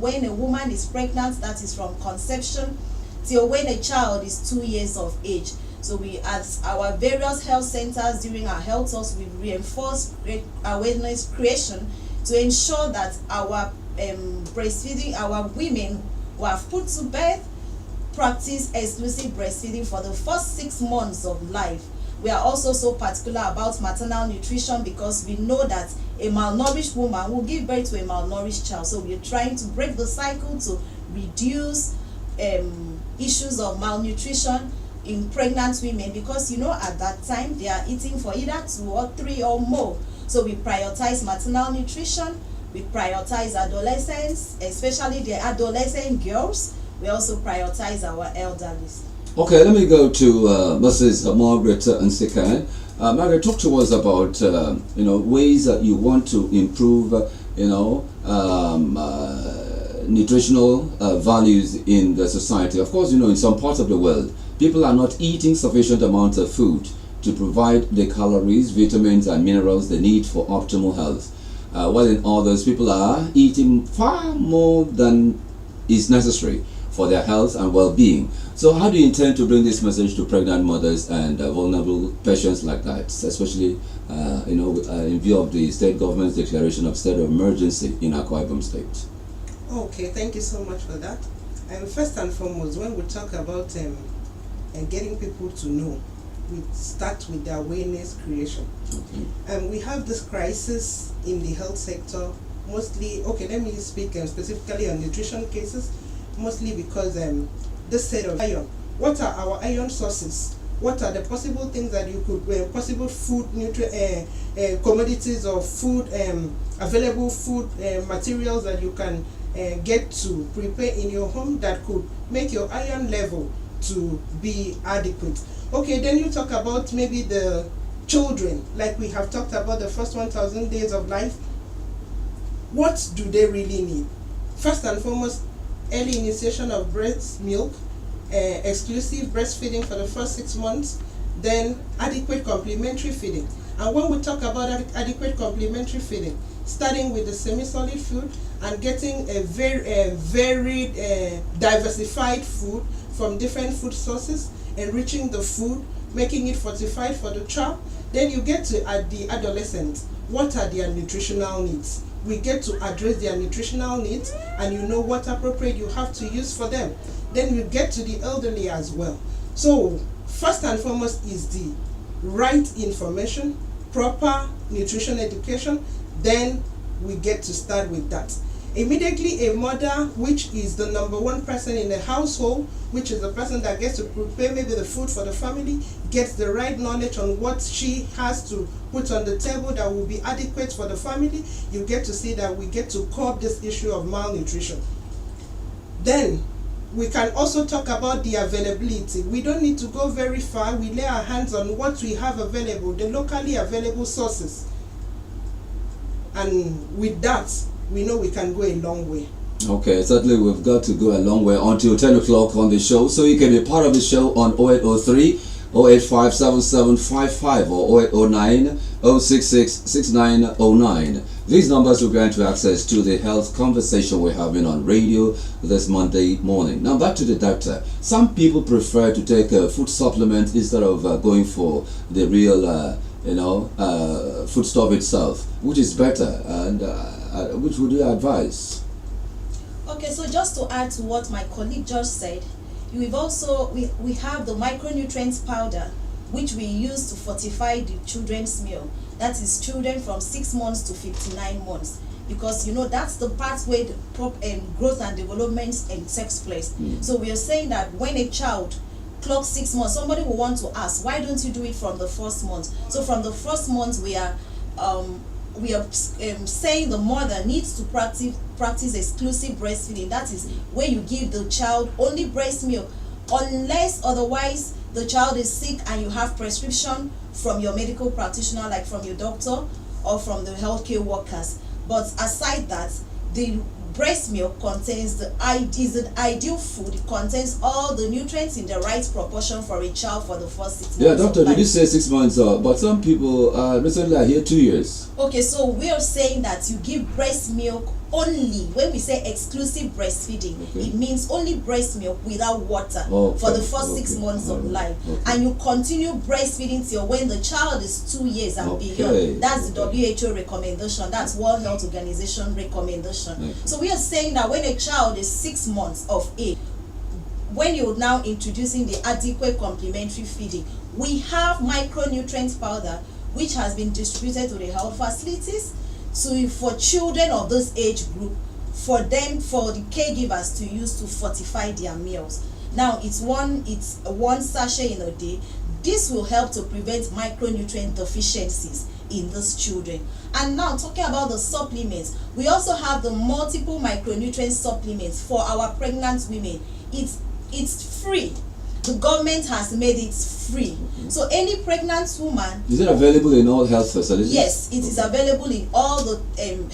when a woman is pregnant, that is from conception till when a child is 2 years of age. So we, at our various health centers during our health talks, we reinforce awareness creation to ensure that our breastfeeding, our women who have put to bed, practice exclusive breastfeeding for the first 6 months of life. We are also so particular about maternal nutrition because we know that a malnourished woman will give birth to a malnourished child. So we are trying to break the cycle to reduce issues of malnutrition in pregnant women, because at that time they are eating for either 2 or 3 or more. So we prioritize maternal nutrition, we prioritize adolescents, especially the adolescent girls. We also prioritize our elderly. Okay, let me go to Mrs. Margaret Nsekan. Margaret, talk to us about ways that you want to improve nutritional values in the society. Of course, in some parts of the world, people are not eating sufficient amounts of food to provide the calories, vitamins, and minerals they need for optimal health. While in others, people are eating far more than is necessary for their health and well-being. So how do you intend to bring this message to pregnant mothers and vulnerable patients like that, especially in view of the state government's declaration of state of emergency in Akwa Ibom State? Okay, thank you so much for that. First and foremost, when we talk about getting people to know, we start with the awareness creation. Okay. We have this crisis in the health sector, mostly, let me speak specifically on nutrition cases, mostly because this set of iron. What are our iron sources? What are the possible things that you could, possible food, commodities or food, available food materials that you can get to prepare in your home that could make your iron level to be adequate? Okay, then you talk about maybe the children, like we have talked about the first 1,000 days of life. What do they really need? First and foremost, early initiation of breast milk, exclusive breastfeeding for the first 6 months, then adequate complementary feeding. And when we talk about adequate complementary feeding, starting with the semi-solid food and getting a very diversified food from different food sources, enriching the food, making it fortified for the child. Then you get to the adolescent. What are their nutritional needs? We get to address their nutritional needs, and you know what appropriate you have to use for them. Then you get to the elderly as well. So first and foremost is the right information, proper nutrition education. Then we get to start with that. Immediately a mother, which is the #1 person in the household, which is the person that gets to prepare maybe the food for the family, gets the right knowledge on what she has to put on the table that will be adequate for the family. You get to see that we get to curb this issue of malnutrition. Then we can also talk about the availability. We don't need to go very far. We lay our hands on what we have available, the locally available sources. And with that, we know we can go a long way. Okay, certainly we've got to go a long way until 10 o'clock on the show. So you can be part of the show on 0803 085 7755 or 0809 066 6909. These numbers will grant you access to the health conversation we're having on radio this Monday morning. Now back to the doctor. Some people prefer to take a food supplement instead of going for the real food stuff itself. Which is better, and which would you advise? Okay, so just to add to what my colleague just said, we have the micronutrients powder, which we use to fortify the children's meal. That is children from 6 months to 59 months, because that's the part where the growth and development takes place. So we are saying that when a child clocks 6 months, somebody will want to ask, why don't you do it from the first month? So from the first month, we are saying the mother needs to practice exclusive breastfeeding. That is where you give the child only breast milk, unless otherwise the child is sick and you have prescription from your medical practitioner, like from your doctor or from the healthcare workers. But aside that, the breast milk contains the ideal food. It contains all the nutrients in the right proportion for a child for the first 6 months. Yeah, doctor, did you say 6 months? But some people recently are here 2 years. Okay, so we are saying that you give breast milk only, when we say exclusive breastfeeding, it means only breast milk without water for the first 6 months of life, and you continue breastfeeding till when the child is 2 years and beyond. That's the WHO recommendation. That's World Health Organization recommendation. So we are saying that when a child is 6 months of age, when you're now introducing the adequate complementary feeding, we have micronutrient powder which has been distributed to the health facilities for children of this age group, for the caregivers to use to fortify their meals. Now it's one sachet in a day. This will help to prevent micronutrient deficiencies in these children. And now talking about the supplements, we also have the multiple micronutrient supplements for our pregnant women. It's free. The government has made it free. So any pregnant woman... Is it available in all health facilities? Yes, it is available in all the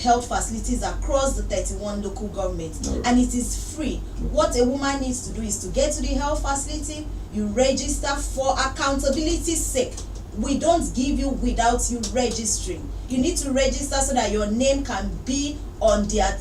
health facilities across the 31 local governments. And it is free. What a woman needs to do is to get to the health facility, you register for accountability's sake. We don't give you without you registering. You need to register so that your name can be on their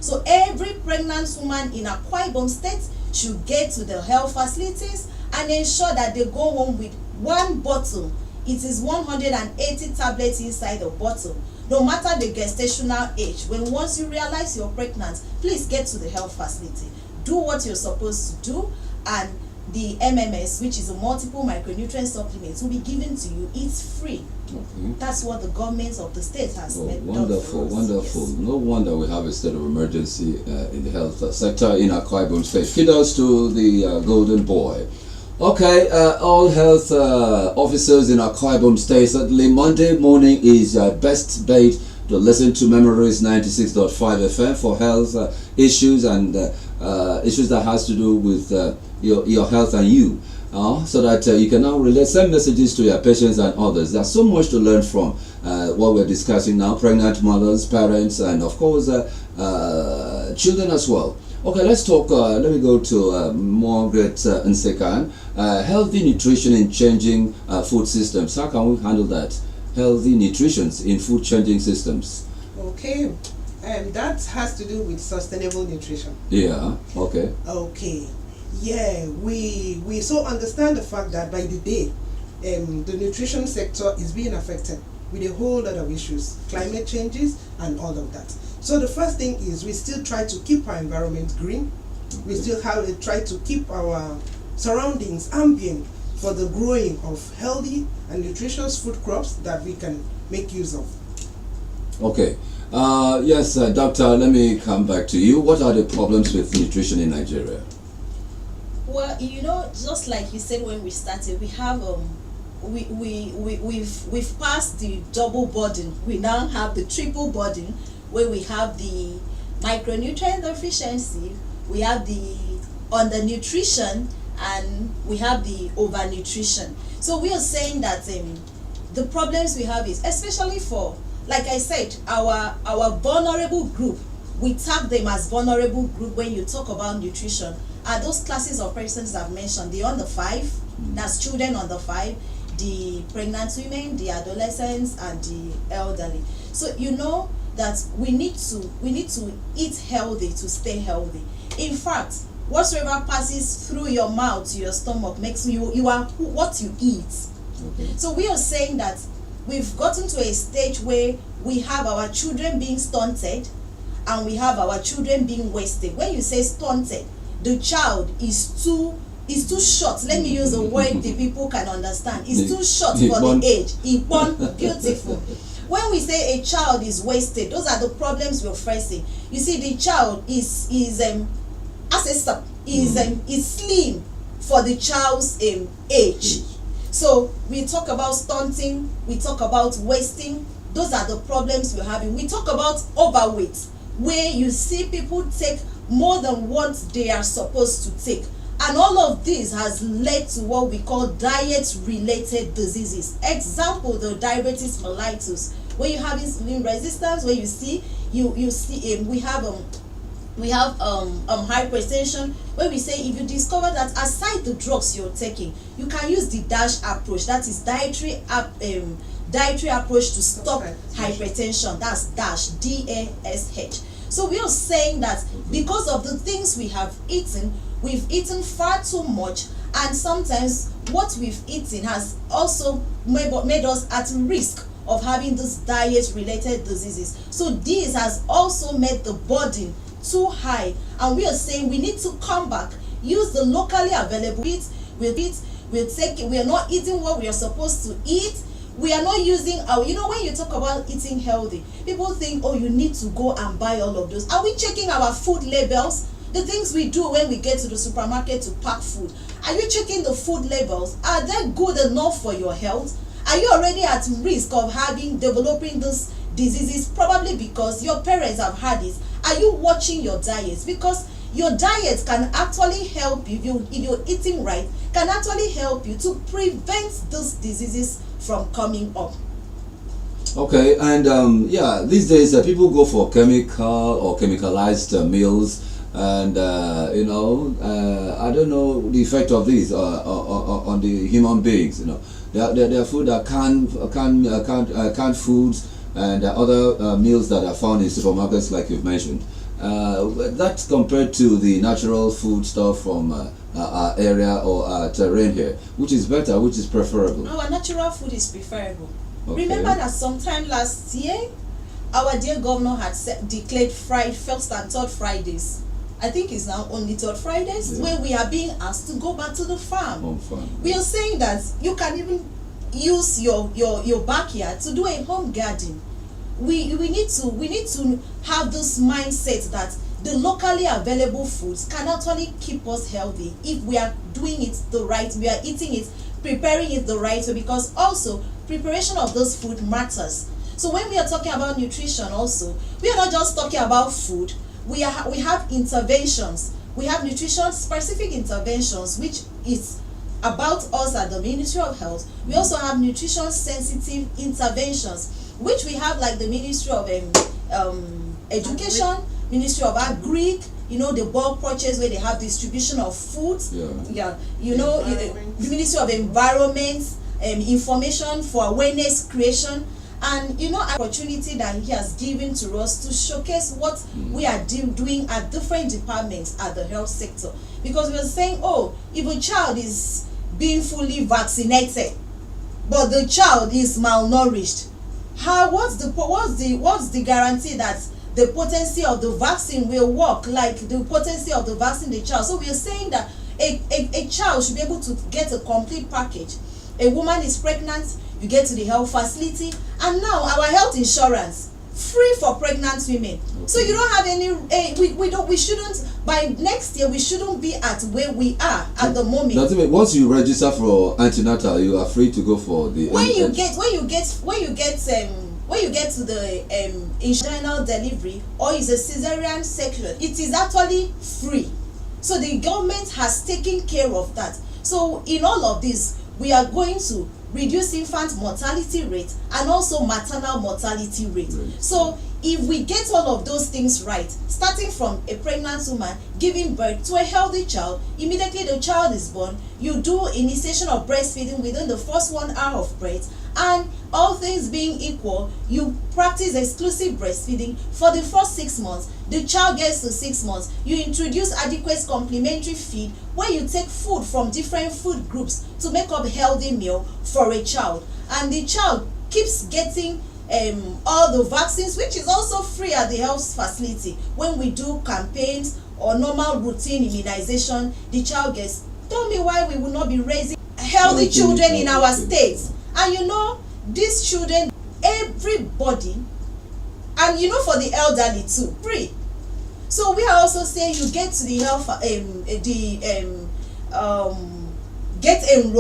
so every pregnant woman in Akwa Ibom State should get to the health facilities and ensure that they go home with one bottle. It is 180 tablets inside the bottle, no matter the gestational age. Once you realize you're pregnant, please get to the health facility, do what you're supposed to do, and the MMS, which is a multiple micronutrient supplement, will be given to you. It's free. That's what the government of the state has made. Wonderful. Yes. No wonder we have a state of emergency in the health sector in Akwa Ibom State. Kudos to the golden boy. Okay, all health officers in Akwa Ibom State, certainly Monday morning is best bet to listen to Memories 96.5 FM for health issues and issues that has to do with your health and you, so that you can now send messages to your patients and others. There's so much to learn from what we're discussing now: pregnant mothers, parents, and of course children as well. Okay, let's talk. Let me go to Margaret Nsekan. Healthy nutrition in changing food systems. How can we handle that? Healthy nutrition in food changing systems. Okay, that has to do with sustainable nutrition. Yeah. Okay. Okay. Yeah, we so understand the fact that by the day, the nutrition sector is being affected with a whole lot of issues, climate changes and all of that. So the first thing is we still try to keep our environment green. We still try to keep our surroundings ambient for the growing of healthy and nutritious food crops that we can make use of. Okay. Yes, Doctor, let me come back to you. What are the problems with nutrition in Nigeria? Well, just like you said when we started, we have we've passed the double burden. We now have the triple burden, where we have the micronutrient deficiency, we have the undernutrition, and we have the overnutrition. So we are saying that the problems we have is, especially for, like I said, our vulnerable group, we tag them as vulnerable group when you talk about nutrition, are those classes of persons I've mentioned, the under 5, that's children under 5, the pregnant women, the adolescents, and the elderly. So that we need to eat healthy to stay healthy. In fact, whatsoever passes through your mouth to your stomach makes you are what you eat. Okay. So we are saying that we've gotten to a stage where we have our children being stunted and we have our children being wasted. When you say stunted, the child is too short. Let me use a word the people can understand. It's too short for the age. Beautiful. When we say a child is wasted, those are the problems we're facing. You see, the child is slim for the child's age. So we talk about stunting, we talk about wasting. Those are the problems we're having. We talk about overweight, where you see people take more than what they are supposed to take. And all of this has led to what we call diet-related diseases. Example, the diabetes mellitus, where you have insulin resistance, where you see we have hypertension, where we say if you discover that aside the drugs you're taking, you can use the DASH approach, that is dietary dietary approach to stop hypertension. That's DASH, DASH. So we are saying that because of the things we have eaten, we've eaten far too much, and sometimes what we've eaten has also made us at risk of having these diet-related diseases. So this has also made the burden too high, and we are saying we need to come back, use the locally available meat. We are not eating what we are supposed to eat. We are not using our, when you talk about eating healthy, people think, oh, you need to go and buy all of those. Are we checking our food labels? The things we do when we get to the supermarket to pack food, are you checking the food labels? Are they good enough for your health? Are you already at risk of developing these diseases, probably because your parents have had it? Are you watching your diet? Because your diet can actually help you, if you're eating right, can actually help you to prevent these diseases from coming up. Okay, and these days people go for chemical or chemicalized meals, and I don't know the effect of these on the human beings. Their food are canned foods, and other meals that are found in supermarkets, like you've mentioned. That's compared to the natural food stuff from our area or our terrain here. Which is better? Which is preferable? Our natural food is preferable. Okay. Remember that sometime last year, our dear governor had declared first and third Fridays. I think it's now only third Fridays, where we are being asked to go back to the farm. We are saying that you can even use your backyard to do a home garden. We need to have this mindset that the locally available foods can actually keep us healthy if we are doing it the right, we are eating it, preparing it the right way, because also preparation of those food matters. So when we are talking about nutrition also, we are not just talking about food. We have interventions. We have nutrition specific interventions, which is about us at the Ministry of Health. We also have nutrition sensitive interventions, which we have like the Ministry of Education, Ministry of Agri, the bulk purchase where they have distribution of foods. The Ministry of Environment, information for awareness creation, and opportunity that he has given to us to showcase what we are doing at different departments at the health sector. Because we are saying, oh, if a child is being fully vaccinated, but the child is malnourished, what's the guarantee that the potency of the vaccine will work like the potency of the vaccine the child? So we are saying that a child should be able to get a complete package. A woman is pregnant, you get to the health facility, and now our health insurance free for pregnant women. So you don't have any we shouldn't, by next year we shouldn't be at where we are at the moment. Once you register for antenatal, you are free to go for the when you get to the vaginal delivery, or is a cesarean section, it is actually free. So the government has taken care of that. So in all of this, we are going to reduce infant mortality rate and also maternal mortality rate. So if we get all of those things right, starting from a pregnant woman giving birth to a healthy child, immediately the child is born, you do initiation of breastfeeding within the first 1 hour of birth, and all things being equal, you practice exclusive breastfeeding for the first 6 months. The child gets to 6 months, you introduce adequate complementary feed where you take food from different food groups to make up a healthy meal for a child, and the child keeps getting all the vaccines, which is also free at the health facility. When we do campaigns or normal routine immunization, the child gets. Tell me why we will not be raising healthy children in our states. And these children, everybody, and for the elderly too, free. So we are also saying you get to the health get enrolled